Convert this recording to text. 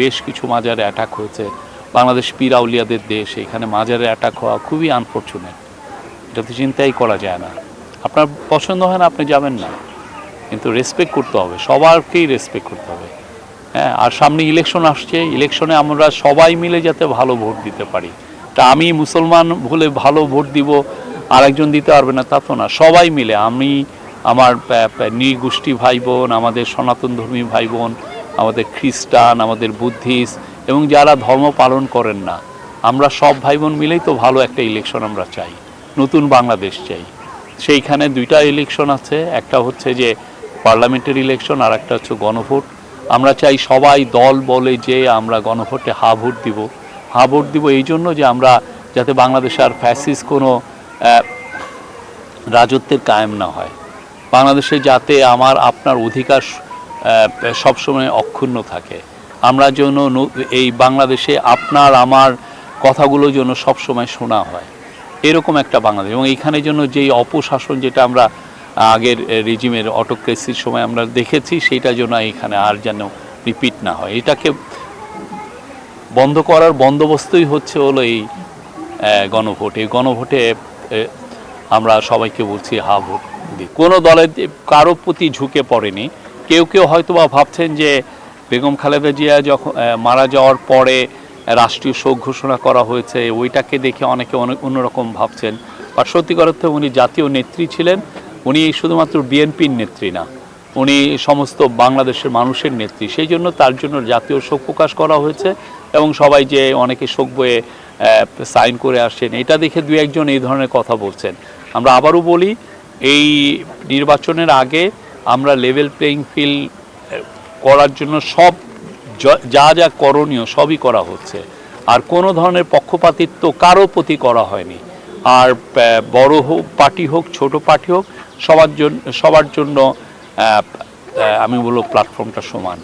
বেশ কিছু মাজারে অ্যাটাক হয়েছে। বাংলাদেশ পীর আউলিয়াদের দেশ, এখানে মাজারে অ্যাটাক হওয়া খুবই আনফর্চুনেট। এটা তো চিন্তাই করা যায় না। আপনার পছন্দ হয় না, আপনি যাবেন না, কিন্তু রেসপেক্ট করতে হবে, সবারকেই রেসপেক্ট করতে হবে। হ্যাঁ, আর সামনে ইলেকশন আসছে, ইলেকশনে আমরা সবাই মিলে যাতে ভালো ভোট দিতে পারি। তা আমি মুসলমান বলে ভালো ভোট দিব, আরেকজন দিতে পারবে না তা তো না। সবাই মিলে, আমি, আমার নৃগোষ্ঠী ভাই বোন, আমাদের সনাতন ধর্মী ভাই বোন, আমাদের খ্রিস্টান, আমাদের বুদ্ধিস্ট এবং যারা ধর্ম পালন করেন না, আমরা সব ভাই বোন মিলেই তো ভালো একটা ইলেকশন আমরা চাই, নতুন বাংলাদেশ চাই। সেইখানে দুইটা ইলেকশন আছে, একটা হচ্ছে যে পার্লামেন্টের ইলেকশন, আর একটা হচ্ছে গণভোট। আমরা চাই সবাই দল বলে যে আমরা গণভোটে হা ভোট দিব এই জন্য যে আমরা যাতে বাংলাদেশে আর ফ্যাসিস্ট কোনো রাজত্বের কায়েম না হয়, বাংলাদেশে যাতে আমার আপনার অধিকার সবসময় অক্ষুণ্ণ থাকে, আমরা যেন এই বাংলাদেশে আপনার আমার কথাগুলো যেন সবসময় শোনা হয়, এরকম একটা বাংলাদেশ। এবং এইখানে জন্য যেই অপশাসন যেটা আমরা আগের রেজিমের অটোক্রেসির সময় আমরা দেখেছি, সেইটা যেন এখানে আর যেন রিপিট না হয়, এটাকে বন্ধ করার বন্দোবস্তই হচ্ছে হলো এই গণভোট। এই গণভোটে আমরা সবাইকে বলছি হা ভোট দিই। কোনো দলের কারো প্রতি ঝুঁকে পড়েনি। কেউ হয়তো বা ভাবছেন যে বেগম খালেদা জিয়া যখন মারা যাওয়ার পরে রাষ্ট্রীয় শোক ঘোষণা করা হয়েছে, ওইটাকে দেখে অনেকে অন্যরকম ভাবছেন। আর সত্যিকার অর্থে উনি জাতীয় নেত্রী ছিলেন। উনি শুধুমাত্র বিএনপির নেত্রী না, উনি সমস্ত বাংলাদেশের মানুষের নেত্রী। সেই জন্য তার জন্য জাতীয় শোক প্রকাশ করা হয়েছে এবং সবাই যে অনেকে শোক বইয়ে সাইন করে আসছেন, এটা দেখে দু একজন এই ধরনের কথা বলছেন। আমরা আবারও বলি, এই নির্বাচনের আগে আমরা লেভেল প্লেইং ফিল্ড করার জন্য সব যা করণীয় সবই করা হচ্ছে। আর কোনো ধরনের পক্ষপাতিত্ব কারো প্রতি করা হয়নি। আর বড় হোক পার্টি হোক, ছোট পার্টি হোক, সবার জন্য আমি বলবো প্ল্যাটফর্মটা সমান।